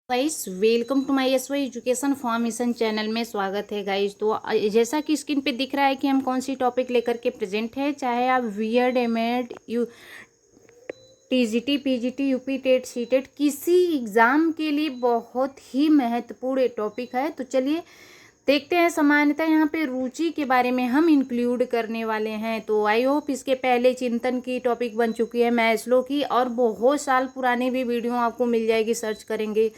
Guys welcome to my SY education formation channel में स्वागत है गाइस। तो जैसा कि स्क्रीन पे दिख रहा है कि हम कौन सी टॉपिक लेकर के प्रेजेंट है, चाहे आप बीएड एमएड यू TGT PGT UP TET CTET किसी एग्ज़ाम के लिए बहुत ही महत्वपूर्ण टॉपिक है। तो चलिए देखते हैं। सामान्यतः यहाँ पे रुचि के बारे में हम इंक्लूड करने वाले हैं। तो आई होप इसके पहले चिंतन की टॉपिक बन चुकी है मैस्लो की, और बहुत साल पुरानी भी वीडियो आपको मिल जाएगी, सर्च करेंगे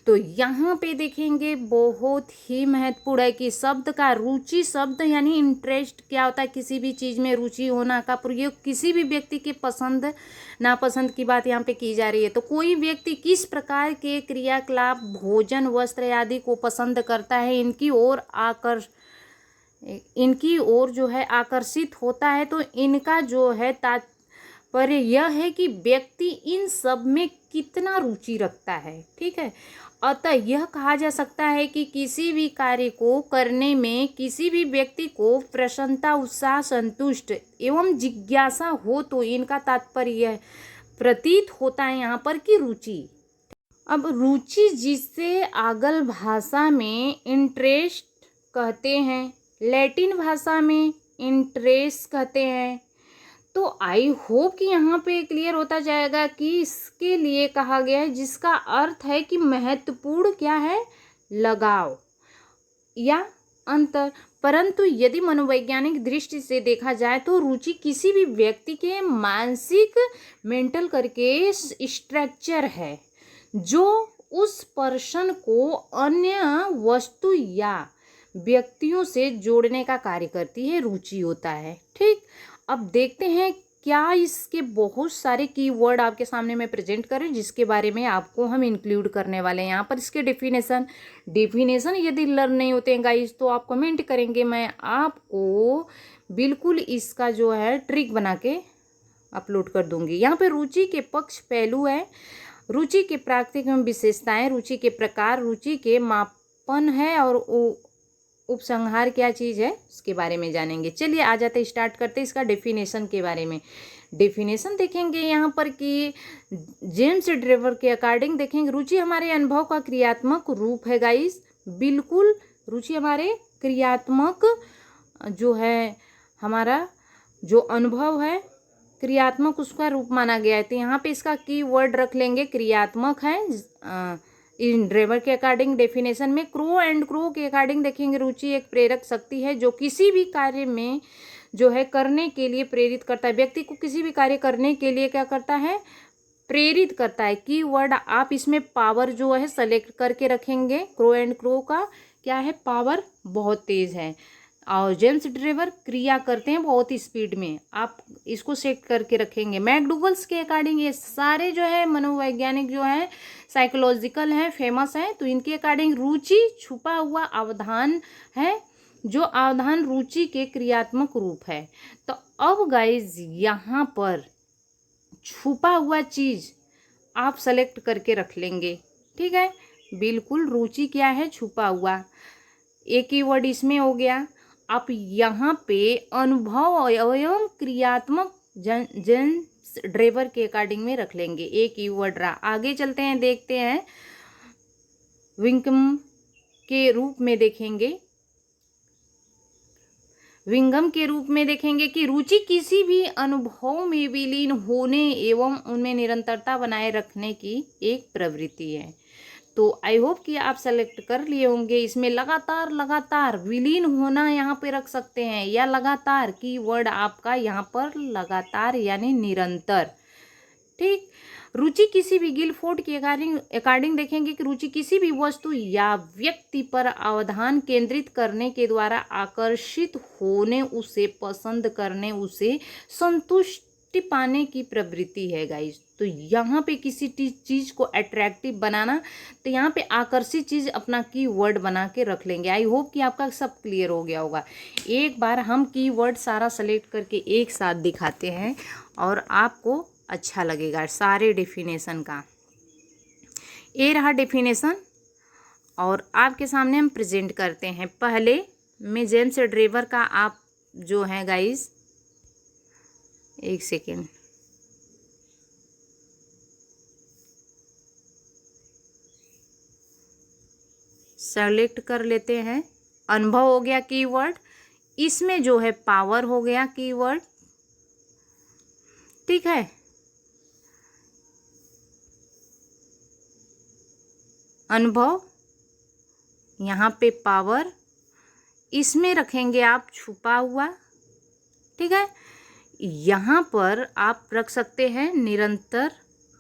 तो यहाँ पे देखेंगे। बहुत ही महत्वपूर्ण है कि शब्द का रुचि शब्द यानी इंटरेस्ट क्या होता है। किसी भी चीज़ में रुचि होना का प्रयोग किसी भी व्यक्ति के पसंद नापसंद की बात यहाँ पे की जा रही है। तो कोई व्यक्ति किस प्रकार के क्रियाकलाप भोजन वस्त्र आदि को पसंद करता है, इनकी ओर जो है आकर्षित होता है। तो इनका जो है तात्पर्य यह है कि व्यक्ति इन सब में कितना रुचि रखता है। ठीक है, अतः यह कहा जा सकता है कि किसी भी कार्य को करने में किसी भी व्यक्ति को प्रसन्नता उत्साह संतुष्ट एवं जिज्ञासा हो तो इनका तात्पर्य प्रतीत होता है यहाँ पर कि रुचि। अब रुचि जिसे आंग्ल भाषा में इंटरेस्ट कहते हैं, लैटिन भाषा में इंटरेस्ट कहते हैं। तो आई होप कि यहाँ पे क्लियर होता जाएगा कि इसके लिए कहा गया है, जिसका अर्थ है कि महत्वपूर्ण क्या है, लगाव या अंतर। परंतु यदि मनोवैज्ञानिक दृष्टि से देखा जाए तो रुचि किसी भी व्यक्ति के मानसिक मेंटल करके स्ट्रक्चर है जो उस पर्सन को अन्य वस्तु या व्यक्तियों से जोड़ने का कार्य करती है, रुचि होता है। ठीक, अब देखते हैं क्या इसके बहुत सारे कीवर्ड आपके सामने मैं प्रेजेंट करें जिसके बारे में आपको हम इंक्लूड करने वाले हैं यहाँ पर। इसके डेफिनेशन यदि लर्न नहीं होते हैं गाइस तो आप कमेंट करेंगे, मैं आपको बिल्कुल इसका जो है ट्रिक बना के अपलोड कर दूंगी। यहाँ पे रुचि के पक्ष पहलू है, रुचि के प्राकृतिक एवं विशेषताएं, रुचि के प्रकार, रुचि के मापन है, और उपसंहार क्या चीज़ है उसके बारे में जानेंगे। चलिए आ जाते स्टार्ट करते इसका डेफिनेशन के बारे में। डेफिनेशन देखेंगे यहाँ पर कि जेम्स ड्रेवर के अकॉर्डिंग देखेंगे रुचि हमारे अनुभव का क्रियात्मक रूप है गाइस। बिल्कुल, रुचि हमारे क्रियात्मक जो है, हमारा जो अनुभव है क्रियात्मक उसका रूप माना गया है। तो यहाँ पे इसका की वर्ड रख लेंगे, क्रियात्मक है। इन ड्रेवर के अकॉर्डिंग डेफिनेशन में क्रो एंड क्रो के अकॉर्डिंग देखेंगे रुचि एक प्रेरक शक्ति है जो किसी भी कार्य में जो है करने के लिए प्रेरित करता है। व्यक्ति को किसी भी कार्य करने के लिए क्या करता है, प्रेरित करता है। की वर्ड आप इसमें पावर जो है सेलेक्ट करके रखेंगे। क्रो एंड क्रो का क्या है, पावर बहुत तेज है। और जेम्स ड्रेवर क्रिया करते हैं बहुत ही स्पीड में, आप इसको सेट करके रखेंगे। मैकडूगल्स के अकॉर्डिंग ये सारे जो है मनोवैज्ञानिक जो है साइकोलॉजिकल हैं, फेमस हैं। तो इनके अकॉर्डिंग रुचि छुपा हुआ अवधान है, जो अवधान रुचि के क्रियात्मक रूप है। तो अब गाइज यहाँ पर छुपा हुआ चीज़ आप सेलेक्ट करके रख लेंगे। ठीक है, बिल्कुल रुचि क्या है, छुपा हुआ। एक ही वर्ड इसमें हो गया। आप यहाँ पे अनुभव एवं क्रियात्मक जेम्स ड्रेवर के अकॉर्डिंग में रख लेंगे, एक ही वर्ड रहा। आगे चलते हैं, देखते हैं विंकम के रूप में देखेंगे। विंगम के रूप में देखेंगे कि रुचि किसी भी अनुभव में विलीन होने एवं उनमें निरंतरता बनाए रखने की एक प्रवृत्ति है। तो आई होप कि आप सेलेक्ट कर लिए होंगे। इसमें लगातार विलीन होना यहाँ पे रख सकते हैं, या लगातार की वर्ड आपका यहाँ पर लगातार यानी निरंतर। ठीक, रुचि किसी भी गिलफोर्ड के अकॉर्डिंग देखेंगे कि रुचि किसी भी वस्तु या व्यक्ति पर अवधान केंद्रित करने के द्वारा आकर्षित होने, उसे पसंद करने, उसे संतुष्टि पाने की प्रवृत्ति है गाइस। तो यहाँ पे किसी चीज़ को अट्रैक्टिव बनाना, तो यहाँ पे आकर्षित चीज़ अपना की वर्ड बना के रख लेंगे। आई होप कि आपका सब क्लियर हो गया होगा। एक बार हम की वर्ड सारा सेलेक्ट करके एक साथ दिखाते हैं और आपको अच्छा लगेगा सारे डेफिनेशन का। ये रहा डेफिनेशन और आपके सामने हम प्रेजेंट करते हैं। पहले मैं जेम्स ड्रेवर का आप जो है गाइस, एक सेकेंड, सेलेक्ट कर लेते हैं। अनुभव हो गया कीवर्ड, इसमें जो है पावर हो गया कीवर्ड, ठीक है। अनुभव, यहाँ पे पावर, इसमें रखेंगे आप छुपा हुआ, ठीक है। यहाँ पर आप रख सकते हैं निरंतर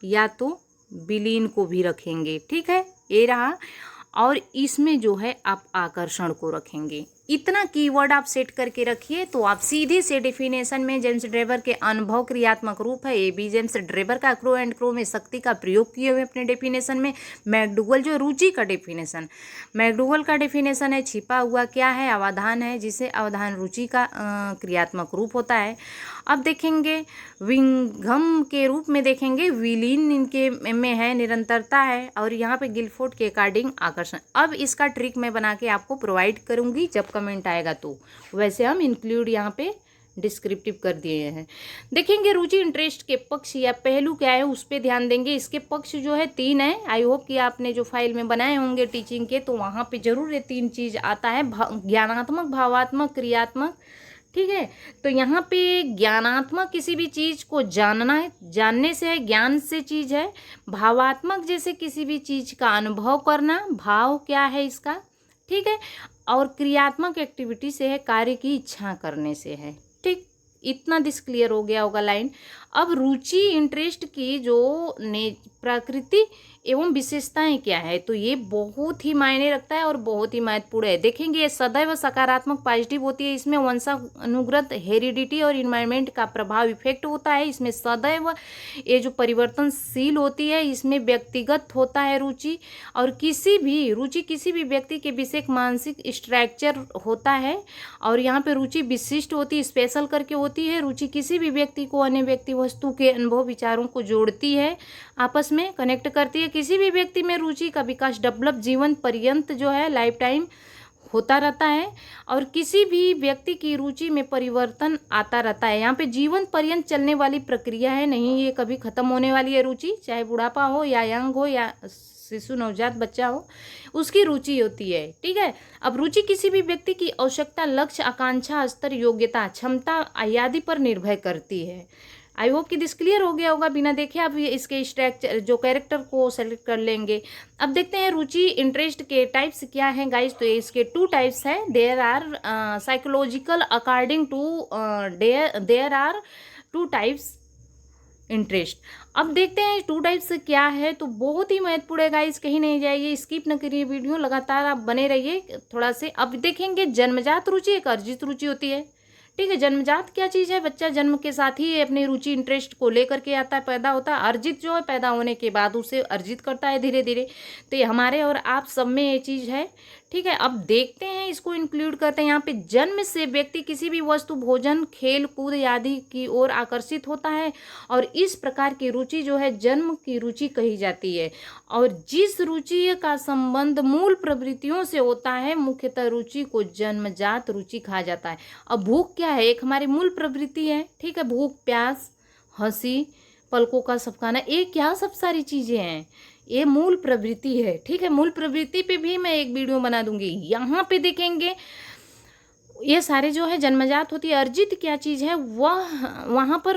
या तो विलीन को भी रखेंगे, ठीक है, ये रहा। और इसमें जो है आप आकर्षण को रखेंगे। इतना कीवर्ड आप सेट करके रखिए तो आप सीधे से डेफिनेशन में जेम्स ड्रेबर के अनुभव क्रियात्मक रूप है, ये भी जेम्स ड्रेबर का क्रो एंड क्रो में शक्ति का प्रयोग किए हुए अपने डेफिनेशन में। मैकडूगल जो रुचि का डेफिनेशन, मैकडूगल का डेफिनेशन है छिपा हुआ क्या है, अवधान है, जिसे अवधान रुचि का क्रियात्मक रूप होता है। अब देखेंगे विंघम के रूप में देखेंगे, विलीन इनके में है, निरंतरता है, और यहाँ पे गिलफोर्ड के अकॉर्डिंग आकर्षण। अब इसका ट्रिक मैं बना के आपको प्रोवाइड करूँगी जब कमेंट आएगा तो, वैसे हम इंक्लूड यहाँ पे डिस्क्रिप्टिव कर दिए हैं। देखेंगे रुचि इंटरेस्ट के पक्ष या पहलू क्या है उस पर ध्यान देंगे। इसके पक्ष जो है 3 है। आई होप कि आपने जो फाइल में बनाए होंगे टीचिंग के तो वहाँ पे जरूर ये 3 चीज़ आता है, ज्ञानात्मक, भावात्मक, क्रियात्मक, ठीक है। तो यहाँ पे ज्ञानात्मक किसी भी चीज़ को जानना है, जानने से है, ज्ञान से चीज़ है। भावात्मक जैसे किसी भी चीज़ का अनुभव करना, भाव क्या है इसका, ठीक है। और क्रियात्मक एक्टिविटी से है, कार्य की इच्छा करने से है, ठीक। इतना दिस क्लियर हो गया होगा लाइन। अब रुचि इंटरेस्ट की जो प्रकृति एवं विशेषताएं क्या है, तो ये बहुत ही मायने रखता है और बहुत ही महत्वपूर्ण है। देखेंगे ये सदैव सकारात्मक पॉजिटिव होती है, इसमें वंशानुगत, हेरिडिटी और इन्वायरमेंट का प्रभाव इफेक्ट होता है। इसमें सदैव ये जो परिवर्तनशील होती है, इसमें व्यक्तिगत होता है रुचि, और रुचि किसी भी व्यक्ति के विशेष मानसिक स्ट्रक्चर होता है। और यहाँ पे रुचि विशिष्ट होती है, स्पेशल करके होती है। रुचि किसी भी व्यक्ति को अन्य व्यक्ति वस्तु के अनुभव विचारों को जोड़ती है, आपस में कनेक्ट करती है। किसी भी व्यक्ति में रुचि का विकास डेवलप जीवन पर्यंत जो है लाइफ टाइम होता रहता है, और किसी भी व्यक्ति की रुचि में परिवर्तन आता रहता है। यहाँ पे जीवन पर्यंत चलने वाली प्रक्रिया है, नहीं ये कभी खत्म होने वाली है रुचि, चाहे बुढ़ापा हो या यंग हो या शिशु नवजात बच्चा हो, उसकी रुचि होती है, ठीक है। अब रुचि किसी भी व्यक्ति की आवश्यकता, लक्ष्य, आकांक्षा, स्तर, योग्यता, क्षमता आदि पर निर्भर करती है। आई होप कि दिस क्लियर हो गया होगा। बिना देखे आप इसके स्ट्रक्चर जो कैरेक्टर को सेलेक्ट कर लेंगे। अब देखते हैं रुचि इंटरेस्ट के टाइप्स क्या हैं गाइस। तो इसके 2 टाइप्स हैं। There are psychological according to there are 2 types interest. अब देखते हैं 2 टाइप्स क्या है, तो बहुत ही महत्वपूर्ण है गाइस, कहीं नहीं जाइए, स्किप न करिए वीडियो, लगातार आप बने रहिए थोड़ा से। अब देखेंगे जन्मजात रुचि, एक अर्जित रुचि होती है, ठीक है। जन्मजात क्या चीज़ है, बच्चा जन्म के साथ ही अपनी रुचि इंटरेस्ट को लेकर के आता है, पैदा होता है। अर्जित जो है पैदा होने के बाद उसे अर्जित करता है धीरे धीरे। तो ये हमारे और आप सब में ये चीज़ है, ठीक है। अब देखते हैं इसको इंक्लूड करते हैं। यहाँ पे जन्म से व्यक्ति किसी भी वस्तु, भोजन, खेल कूद आदि की ओर आकर्षित होता है, और इस प्रकार की रुचि जो है जन्म की रुचि कही जाती है। और जिस रुचि का संबंध मूल प्रवृत्तियों से होता है, मुख्यतः रुचि को जन्मजात रुचि कहा जाता है। अब भूख क्या है, एक हमारी मूल प्रवृत्ति है, ठीक है। भूख, प्यास, हंसी, पलकों का झपकाना, ये क्या सब सारी चीज़ें हैं, ये मूल प्रवृत्ति है, ठीक है। मूल प्रवृत्ति पे भी मैं एक वीडियो बना दूंगी। यहाँ पे देखेंगे ये सारे जो है जन्मजात होती है। अर्जित क्या चीज़ है, वह वहाँ पर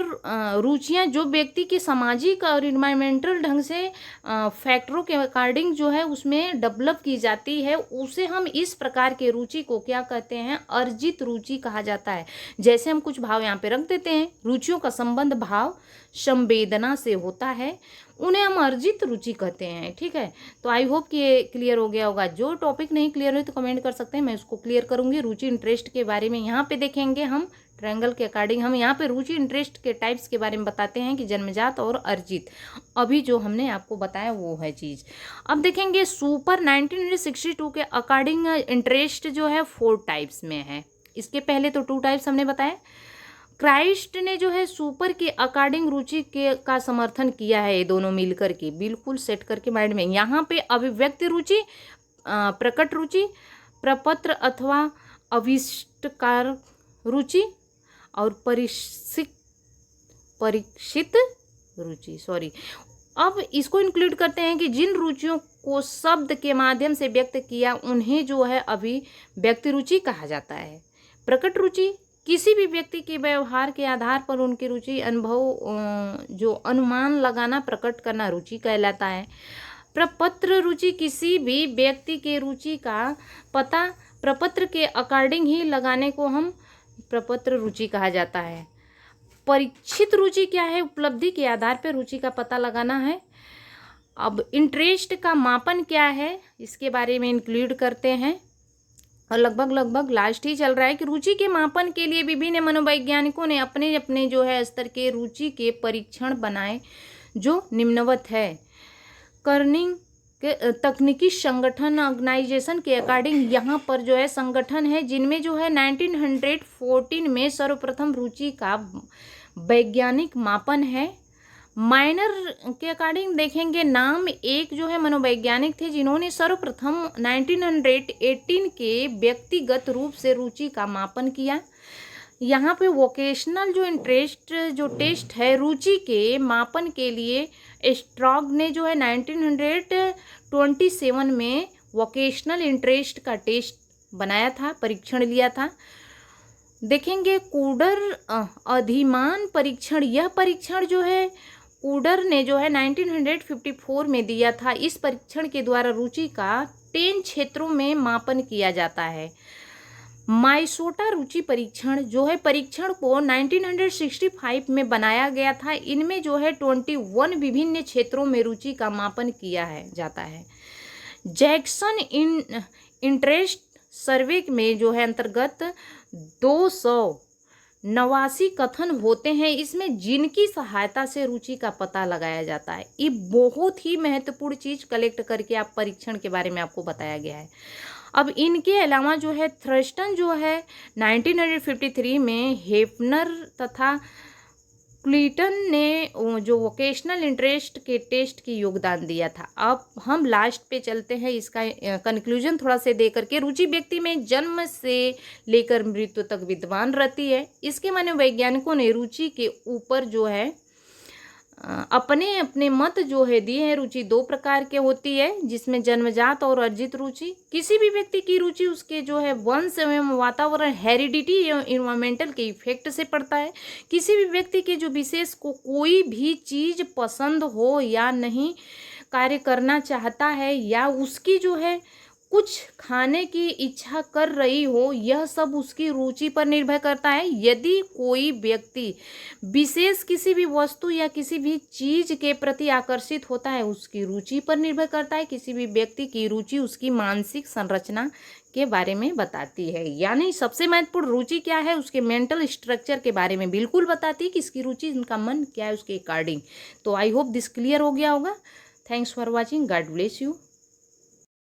रुचियाँ जो व्यक्ति की सामाजिक और इन्वायरमेंटल ढंग से फैक्टरों के अकॉर्डिंग जो है उसमें डेवलप की जाती है, उसे हम इस प्रकार के रुचि को क्या कहते हैं, अर्जित रुचि कहा जाता है। जैसे हम कुछ भाव यहाँ पे रख देते हैं, रुचियों का संबंध भाव संवेदना से होता है, उन्हें हम अर्जित रुचि कहते हैं, ठीक है। तो आई होप कि ये क्लियर हो गया होगा। जो टॉपिक नहीं क्लियर हुई तो कमेंट कर सकते हैं, मैं उसको क्लियर करूंगी। रुचि इंटरेस्ट के बारे में यहाँ पे देखेंगे हम, ट्रायंगल के अकॉर्डिंग हम यहाँ पे रुचि इंटरेस्ट के टाइप्स के बारे में बताते हैं कि जन्मजात और अर्जित। अभी जो हमने आपको बताया वो है चीज़। अब देखेंगे सुपर 1962 के अकॉर्डिंग इंटरेस्ट जो है 4 टाइप्स में है। इसके पहले तो 2 टाइप्स हमने बताया। क्राइस्ट ने जो है सुपर के अकॉर्डिंग रुचि के का समर्थन किया है, ये दोनों मिलकर के, बिल्कुल सेट करके माइंड में। यहाँ पे अभिव्यक्ति रुचि, प्रकट रुचि, प्रपत्र अथवा अविष्टकार रुचि, और परीक्षित रुचि, सॉरी। अब इसको इंक्लूड करते हैं कि जिन रुचियों को शब्द के माध्यम से व्यक्त किया उन्हें जो है अभिव्यक्ति रुचि कहा जाता है। प्रकट रुचि किसी भी व्यक्ति के व्यवहार के आधार पर उनकी रुचि अनुभव जो अनुमान लगाना प्रकट करना रुचि कहलाता है। प्रपत्र रुचि किसी भी व्यक्ति के रुचि का पता प्रपत्र के अकॉर्डिंग ही लगाने को हम प्रपत्र रुचि कहा जाता है। परीक्षित रुचि क्या है? उपलब्धि के आधार पर रुचि का पता लगाना है। अब इंटरेस्ट का मापन क्या है, इसके बारे में इंक्लूड करते हैं और लगभग लास्ट ही चल रहा है कि रुचि के मापन के लिए विभिन्न मनोवैज्ञानिकों ने अपने अपने जो है स्तर के रुचि के परीक्षण बनाए जो निम्नवत है। कर्निंग के तकनीकी संगठन ऑर्गेनाइजेशन के अकॉर्डिंग यहाँ पर जो है संगठन है जिनमें जो है 1914 में सर्वप्रथम रुचि का वैज्ञानिक मापन है। माइनर के अकॉर्डिंग देखेंगे नाम एक जो है मनोवैज्ञानिक थे जिन्होंने सर्वप्रथम 1918 के व्यक्तिगत रूप से रुचि का मापन किया। यहाँ पे वोकेशनल जो इंटरेस्ट जो टेस्ट है रुचि के मापन के लिए स्ट्रॉग ने जो है 1927 में वोकेशनल इंटरेस्ट का टेस्ट बनाया था, परीक्षण लिया था। देखेंगे कूडर अधिमान परीक्षण, यह परीक्षण जो है कूडर ने जो है 1954 में दिया था। इस परीक्षण के द्वारा रुचि का 10 क्षेत्रों में मापन किया जाता है। माइसोटा रुचि परीक्षण जो है परीक्षण को 1965 में बनाया गया था। इनमें जो है 21 विभिन्न क्षेत्रों में रुचि का मापन किया जाता है। जैक्सन इंटरेस्ट सर्वे में जो है अंतर्गत 289 कथन होते हैं। इसमें जिनकी सहायता से रुचि का पता लगाया जाता है। ये बहुत ही महत्वपूर्ण चीज़ कलेक्ट करके आप परीक्षण के बारे में आपको बताया गया है। अब इनके अलावा जो है थ्रस्टन जो है 1953 में हेफनर तथा क्लीटन ने जो वोकेशनल इंटरेस्ट के टेस्ट की योगदान दिया था। अब हम लास्ट पे चलते हैं, इसका कंक्लूजन थोड़ा से दे करके। रुचि व्यक्ति में जन्म से लेकर मृत्यु तक विद्यमान रहती है। इसके मनोवैज्ञानिकों ने रुचि के ऊपर जो है अपने अपने मत जो है दिए हैं। रुचि 2 प्रकार के होती है जिसमें जन्मजात और अर्जित रुचि। किसी भी व्यक्ति की रुचि उसके जो है वंश एवं वातावरण हेरिडिटी एवं इन्वायरमेंटल के इफेक्ट से पड़ता है। किसी भी व्यक्ति के जो विशेष को कोई भी चीज़ पसंद हो या नहीं कार्य करना चाहता है या उसकी जो है कुछ खाने की इच्छा कर रही हो, यह सब उसकी रुचि पर निर्भर करता है। यदि कोई व्यक्ति विशेष किसी भी वस्तु या किसी भी चीज़ के प्रति आकर्षित होता है, उसकी रुचि पर निर्भर करता है। किसी भी व्यक्ति की रुचि उसकी मानसिक संरचना के बारे में बताती है। यानी सबसे महत्वपूर्ण रुचि क्या है, उसके मेंटल स्ट्रक्चर के बारे में बिल्कुल बताती है कि इसकी रुचि, इनका मन क्या है उसके अकॉर्डिंग। तो आई होप दिस क्लियर हो गया होगा। Thanks for watching. God bless you.